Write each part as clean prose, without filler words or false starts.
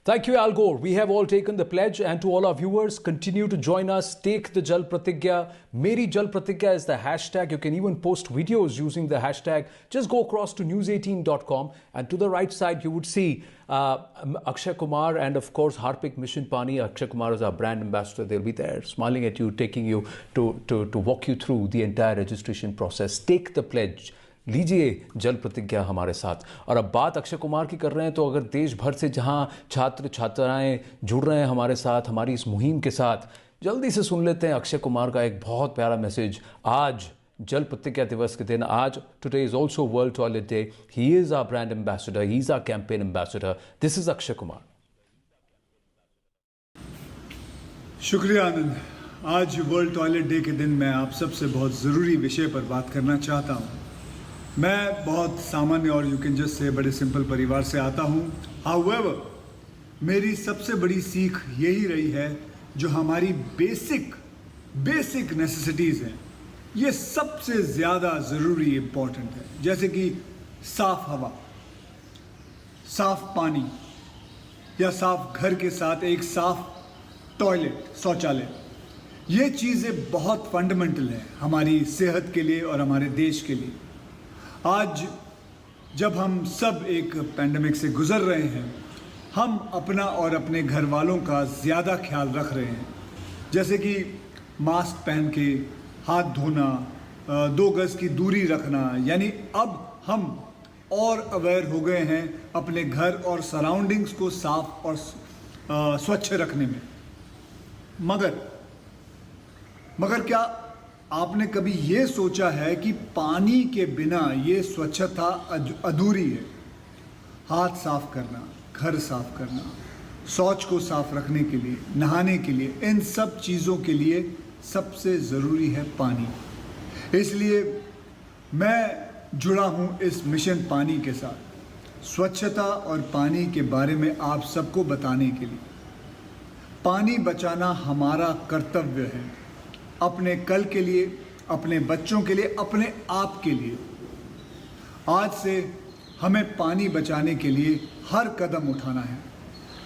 Thank you, Al Gore. We have all taken the pledge, and to all our viewers, continue to join us. Take the Jal Pratigya. Meri Jal Pratigya is the hashtag. You can even post videos using the hashtag. Just go across to news18.com, and to the right side, you would see Akshay Kumar and, of course, Harpik Mission Pani. Akshay Kumar is our brand ambassador. They'll be there, smiling at you, taking you to walk you through the entire registration process. Take the pledge. लीजिए जल प्रतिज्ञा हमारे साथ। और अब बात अक्षय कुमार की कर रहे हैं, तो अगर देश भर से जहां छात्र छात्राएं जुड़ रहे हैं हमारे साथ, हमारी इस मुहिम के साथ, जल्दी से सुन लेते हैं अक्षय कुमार का एक बहुत प्यारा मैसेज। आज जल प्रतिज्ञा दिवस के दिन, आज today is also world toilet day. He is our brand ambassador, he is our campaign ambassador. This is Akshay Kumar. शुक्रिया आनंद। आज वर्ल्ड टॉयलेट डे के दिन मैं आप सबसे बहुत ज़रूरी विषय पर बात करना चाहता हूँ। मैं बहुत सामान्य और यू कैन जस्ट से बड़े सिंपल परिवार से आता हूँ। हाउएवर, मेरी सबसे बड़ी सीख यही रही है, जो हमारी बेसिक नेसेसिटीज़ हैं, ये सबसे ज़्यादा ज़रूरी इम्पॉर्टेंट है। जैसे कि साफ़ हवा, साफ़ पानी, या साफ़ घर के साथ एक साफ़ टॉयलेट, शौचालय। ये चीज़ें बहुत फंडामेंटल हैं हमारी सेहत के लिए और हमारे देश के लिए। आज जब हम सब एक पैंडेमिक से गुजर रहे हैं, हम अपना और अपने घर वालों का ज़्यादा ख्याल रख रहे हैं। जैसे कि मास्क पहन के हाथ धोना, 2 गज की दूरी रखना, यानी अब हम और अवेयर हो गए हैं अपने घर और सराउंडिंग्स को साफ और स्वच्छ रखने में। मगर क्या आपने कभी ये सोचा है कि पानी के बिना ये स्वच्छता अधूरी है? हाथ साफ करना, घर साफ करना, शौच को साफ रखने के लिए, नहाने के लिए, इन सब चीज़ों के लिए सबसे ज़रूरी है पानी। इसलिए मैं जुड़ा हूँ इस मिशन पानी के साथ, स्वच्छता और पानी के बारे में आप सबको बताने के लिए। पानी बचाना हमारा कर्तव्य है, अपने कल के लिए, अपने बच्चों के लिए, अपने आप के लिए। आज से हमें पानी बचाने के लिए हर कदम उठाना है।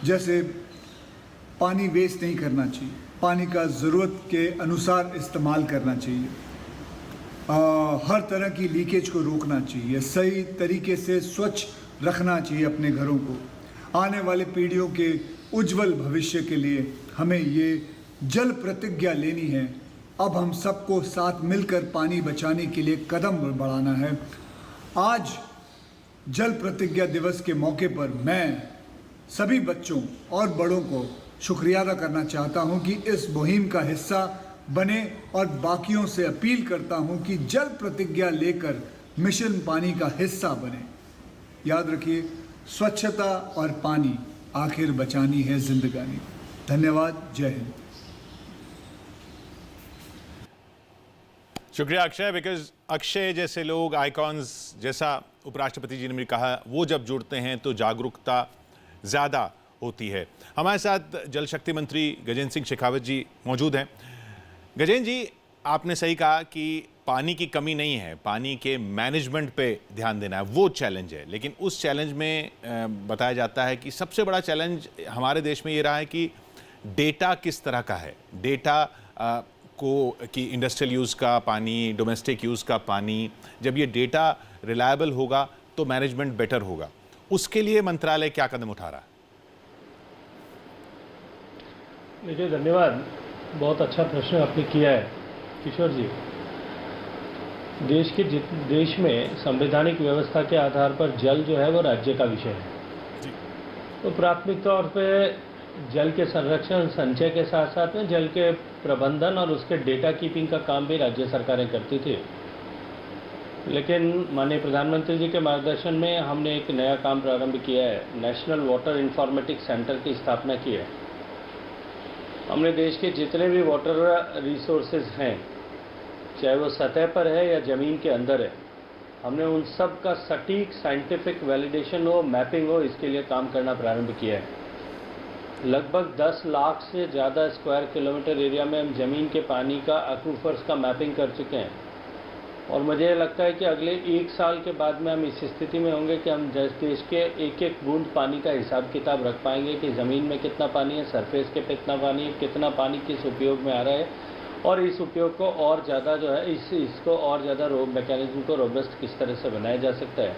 जैसे पानी वेस्ट नहीं करना चाहिए, पानी का ज़रूरत के अनुसार इस्तेमाल करना चाहिए, हर तरह की लीकेज को रोकना चाहिए, सही तरीके से स्वच्छ रखना चाहिए अपने घरों को। आने वाले पीढ़ियों के उज्जवल भविष्य के लिए हमें ये जल प्रतिज्ञा लेनी है। अब हम सबको साथ मिलकर पानी बचाने के लिए कदम बढ़ाना है। आज जल प्रतिज्ञा दिवस के मौके पर मैं सभी बच्चों और बड़ों को शुक्रिया अदा करना चाहता हूं कि इस मुहिम का हिस्सा बने, और बाकियों से अपील करता हूं कि जल प्रतिज्ञा लेकर मिशन पानी का हिस्सा बने। याद रखिए, स्वच्छता और पानी आखिर बचानी है जिंदगानी। धन्यवाद। जय हिंद। शुक्रिया अक्षय। बिकॉज अक्षय जैसे लोग, आइकॉन्स, जैसा उपराष्ट्रपति जी ने भी कहा, वो जब जुड़ते हैं तो जागरूकता ज़्यादा होती है। हमारे साथ जल शक्ति मंत्री गजेंद्र सिंह शेखावत जी मौजूद हैं। गजेंद्र जी, आपने सही कहा कि पानी की कमी नहीं है, पानी के मैनेजमेंट पे ध्यान देना है, वो चैलेंज है। लेकिन उस चैलेंज में बताया जाता है कि सबसे बड़ा चैलेंज हमारे देश में ये रहा है कि डेटा किस तरह का है। डेटा कि इंडस्ट्रियल यूज़ का पानी, डोमेस्टिक यूज़ का पानी, जब ये डेटा रिलायबल होगा तो मैनेजमेंट बेटर होगा। उसके लिए मंत्रालय क्या कदम उठा रहा है? देखिए, धन्यवाद। बहुत अच्छा प्रश्न आपने किया है किशोर जी। देश में संवैधानिक व्यवस्था के आधार पर जल जो है वो राज्य का विषय है। तो प्राथमिक तौर पे जल के संरक्षण, संचय के साथ साथ में जल के प्रबंधन और उसके डेटा कीपिंग का काम भी राज्य सरकारें करती थी। लेकिन माननीय प्रधानमंत्री जी के मार्गदर्शन में हमने एक नया काम प्रारंभ किया है। नेशनल वाटर इंफॉर्मेटिक्स सेंटर की स्थापना की है। हमने देश के जितने भी वाटर रिसोर्सेज हैं, चाहे वो सतह पर है या ज़मीन के अंदर है, हमने उन सब का सटीक साइंटिफिक वैलिडेशन हो, मैपिंग हो, इसके लिए काम करना प्रारंभ किया है। लगभग 10 लाख से ज़्यादा स्क्वायर किलोमीटर एरिया में हम ज़मीन के पानी का, एक्वीफर्स का मैपिंग कर चुके हैं। और मुझे लगता है कि अगले 1 साल के बाद में हम इस स्थिति में होंगे कि हम देश के एक एक बूंद पानी का हिसाब किताब रख पाएंगे कि ज़मीन में कितना पानी है, सरफेस के पे कितना पानी है, कितना पानी किस उपयोग में आ रहा है, और इस उपयोग को और ज़्यादा जो है इसको और ज़्यादा मैकेनिज्म को रोबस्ट किस तरह से बनाया जा सकता है।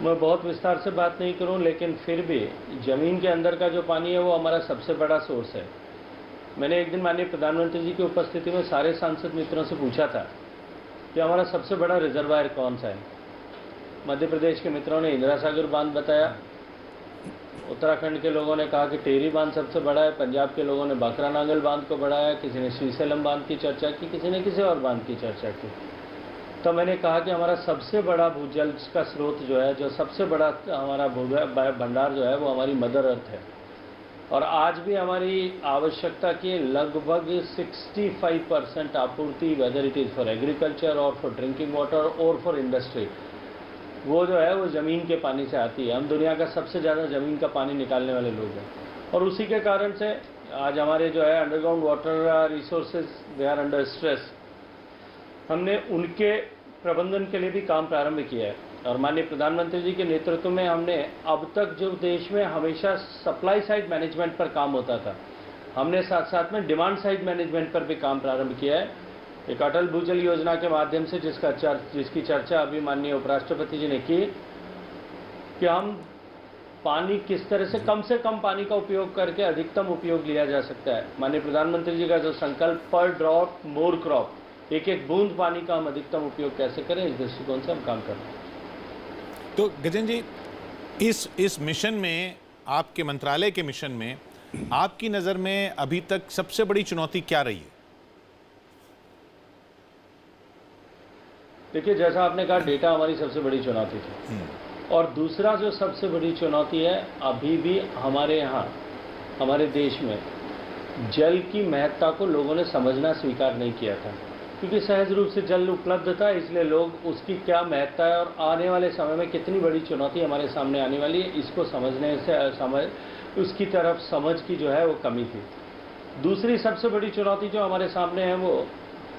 मैं बहुत विस्तार से बात नहीं करूं, लेकिन फिर भी ज़मीन के अंदर का जो पानी है वो हमारा सबसे बड़ा सोर्स है। मैंने एक दिन माननीय प्रधानमंत्री जी की उपस्थिति में सारे सांसद मित्रों से पूछा था कि हमारा सबसे बड़ा रिजर्वायर कौन सा है। मध्य प्रदेश के मित्रों ने इंदिरा सागर बांध बताया, उत्तराखंड के लोगों ने कहा कि टेहरी बांध सबसे बड़ा है, पंजाब के लोगों ने बाकरा नांगल बांध को बढ़ाया, किसी ने श्रीशैलम बांध की चर्चा की, किसी ने किसी और बांध की चर्चा की। तो मैंने कहा कि हमारा सबसे बड़ा भूजल का स्रोत जो है, जो सबसे बड़ा हमारा भंडार जो है वो हमारी मदर अर्थ है। और आज भी हमारी आवश्यकता की लगभग 65% आपूर्ति, whether it is for agriculture और फॉर ड्रिंकिंग वाटर और फॉर इंडस्ट्री, वो जो है वो ज़मीन के पानी से आती है। हम दुनिया का सबसे ज़्यादा ज़मीन का पानी निकालने वाले लोग हैं, और उसी के कारण से आज हमारे जो है underground water resources they are under stress. हमने उनके प्रबंधन के लिए भी काम प्रारंभ किया है, और माननीय प्रधानमंत्री जी के नेतृत्व में हमने अब तक जो देश में हमेशा सप्लाई साइड मैनेजमेंट पर काम होता था, हमने साथ साथ में डिमांड साइड मैनेजमेंट पर भी काम प्रारंभ किया है। एक अटल भूजल योजना के माध्यम से जिसकी चर्चा अभी माननीय उपराष्ट्रपति जी ने की, कि हम पानी किस तरह से कम पानी का उपयोग करके अधिकतम उपयोग लिया जा सकता है। माननीय प्रधानमंत्री जी का जो संकल्प पर ड्रॉप मोर क्रॉप, एक एक बूंद पानी का हम अधिकतम उपयोग कैसे करें, इस दृष्टिकोण से हम काम कर रहे हैं। तो गजेंद्र जी, इस मिशन में, आपके मंत्रालय के मिशन में, आपकी नज़र में अभी तक सबसे बड़ी चुनौती क्या रही है? देखिए, जैसा आपने कहा, डेटा हमारी सबसे बड़ी चुनौती थी, और दूसरा जो सबसे बड़ी चुनौती है, अभी भी हमारे यहाँ, हमारे देश में जल की महत्ता को लोगों ने समझना स्वीकार नहीं किया था, क्योंकि सहज रूप से जल उपलब्ध था, इसलिए लोग उसकी क्या महत्ता है और आने वाले समय में कितनी बड़ी चुनौती हमारे सामने आने वाली है, इसको समझने से उसकी तरफ समझ की जो है वो कमी थी। दूसरी सबसे बड़ी चुनौती जो हमारे सामने है वो,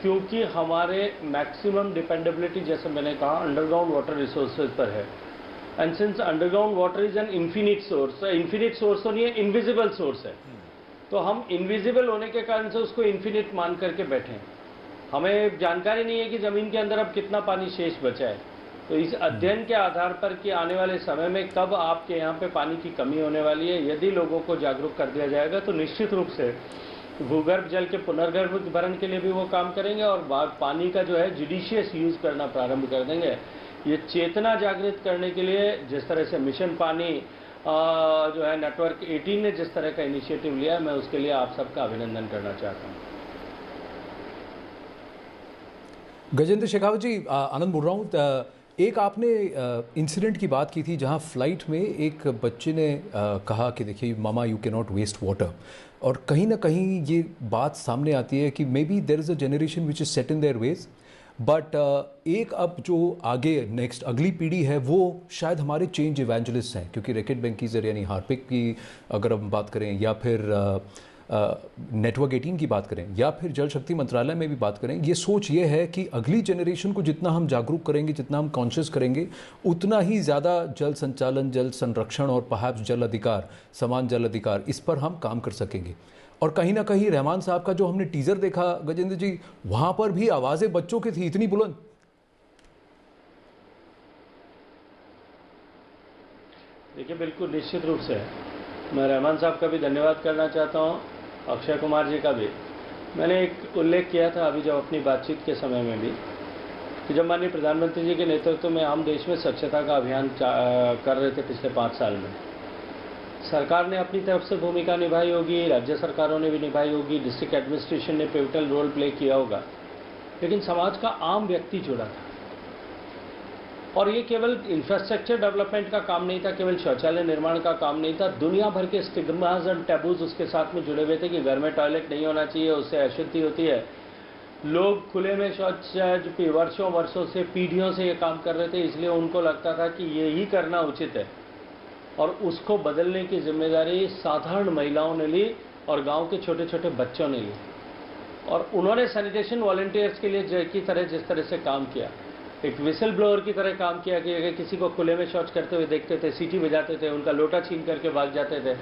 क्योंकि हमारे मैक्सिमम डिपेंडेबिलिटी, जैसे मैंने कहा, अंडरग्राउंड वाटर रिसोर्सेज पर है, and since underground water is an infinite source तो नहीं है, इनविजिबल सोर्स है, तो हम इनविजिबल होने के कारण से उसको इन्फिनिट मान करके बैठे हैं। हमें जानकारी नहीं है कि ज़मीन के अंदर अब कितना पानी शेष बचा है। तो इस अध्ययन के आधार पर कि आने वाले समय में कब आपके यहाँ पे पानी की कमी होने वाली है, यदि लोगों को जागरूक कर दिया जाएगा, तो निश्चित रूप से भूगर्भ जल के पुनर्गर्भ भरण के लिए भी वो काम करेंगे, और पानी का जो है जुडिशियस यूज़ करना प्रारंभ कर देंगे। ये चेतना जागृत करने के लिए जिस तरह से मिशन पानी जो है नेटवर्क 18 ने जिस तरह का इनिशिएटिव लिया, मैं उसके लिए आप सबका अभिनंदन करना चाहता हूँ। गजेंद्र शेखावत जी, आनंद बोल रहा हूँ। एक आपने इंसिडेंट की बात की थी जहाँ फ्लाइट में एक बच्चे ने कहा कि देखिए मामा, you can not waste water, और कहीं ना कहीं ये बात सामने आती है कि may be there is a generation which is set in their ways, but एक अब जो आगे नेक्स्ट अगली पीढ़ी है वो शायद हमारे चेंज इवेंजलिस्ट हैं, क्योंकि रैकेट बैंकीज़र यानी हार्पिक की अगर हम बात करें, या फिर नेटवर्क 18 की बात करें, या फिर जल शक्ति मंत्रालय में भी बात करें, ये सोच ये है कि अगली जनरेशन को जितना हम जागरूक करेंगे, जितना हम कॉन्शियस करेंगे, उतना ही ज़्यादा जल संचालन, जल संरक्षण और परहैप्स जल अधिकार, समान जल अधिकार, इस पर हम काम कर सकेंगे। और कहीं ना कहीं रहमान साहब का जो हमने टीज़र देखा गजेंद्र जी, वहाँ पर भी आवाज़ें बच्चों की थी इतनी बुलंद। देखिए, बिल्कुल निश्चित रूप से मैं रहमान साहब का भी धन्यवाद करना चाहता हूँ, अक्षय कुमार जी का भी। मैंने एक उल्लेख किया था अभी जब अपनी बातचीत के समय में भी, कि जब माननीय प्रधानमंत्री जी के नेतृत्व में हम देश में स्वच्छता का अभियान कर रहे थे पिछले 5 साल में, सरकार ने अपनी तरफ से भूमिका निभाई होगी, राज्य सरकारों ने भी निभाई होगी, डिस्ट्रिक्ट एडमिनिस्ट्रेशन ने पिवटल रोल प्ले किया होगा, लेकिन समाज का आम व्यक्ति जुड़ा था। और ये केवल इंफ्रास्ट्रक्चर डेवलपमेंट का काम नहीं था, केवल शौचालय निर्माण का काम नहीं था, दुनिया भर के स्टिग्मास एंड टैबूज उसके साथ में जुड़े हुए थे कि घर में टॉयलेट नहीं होना चाहिए, उससे अशुद्धि होती है। लोग खुले में शौच वर्षों से, पीढ़ियों से ये काम कर रहे थे, इसलिए उनको लगता था कि ये ही करना उचित है, और उसको बदलने की जिम्मेदारी साधारण महिलाओं ने ली और गांव के छोटे छोटे बच्चों ने ली। और उन्होंने सैनिटेशन वॉलंटियर्स के लिए जिस तरह से काम किया, एक विसल ब्लोअर की तरह काम किया कि अगर किसी को खुले में शौच करते हुए देखते थे, सीटी बजाते थे, उनका लोटा छीन करके भाग जाते थे,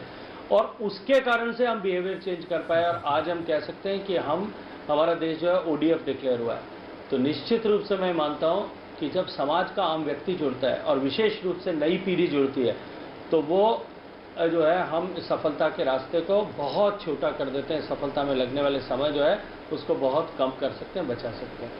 और उसके कारण से हम बिहेवियर चेंज कर पाए और आज हम कह सकते हैं कि हमारा देश जो है ODF डिक्लेयर हुआ है। तो निश्चित रूप से मैं मानता हूं कि जब समाज का आम व्यक्ति जुड़ता है और विशेष रूप से नई पीढ़ी जुड़ती है तो वो जो है हम सफलता के रास्ते को बहुत छोटा कर देते हैं, सफलता में लगने वाले समय जो है उसको बहुत कम कर सकते हैं, बचा सकते हैं।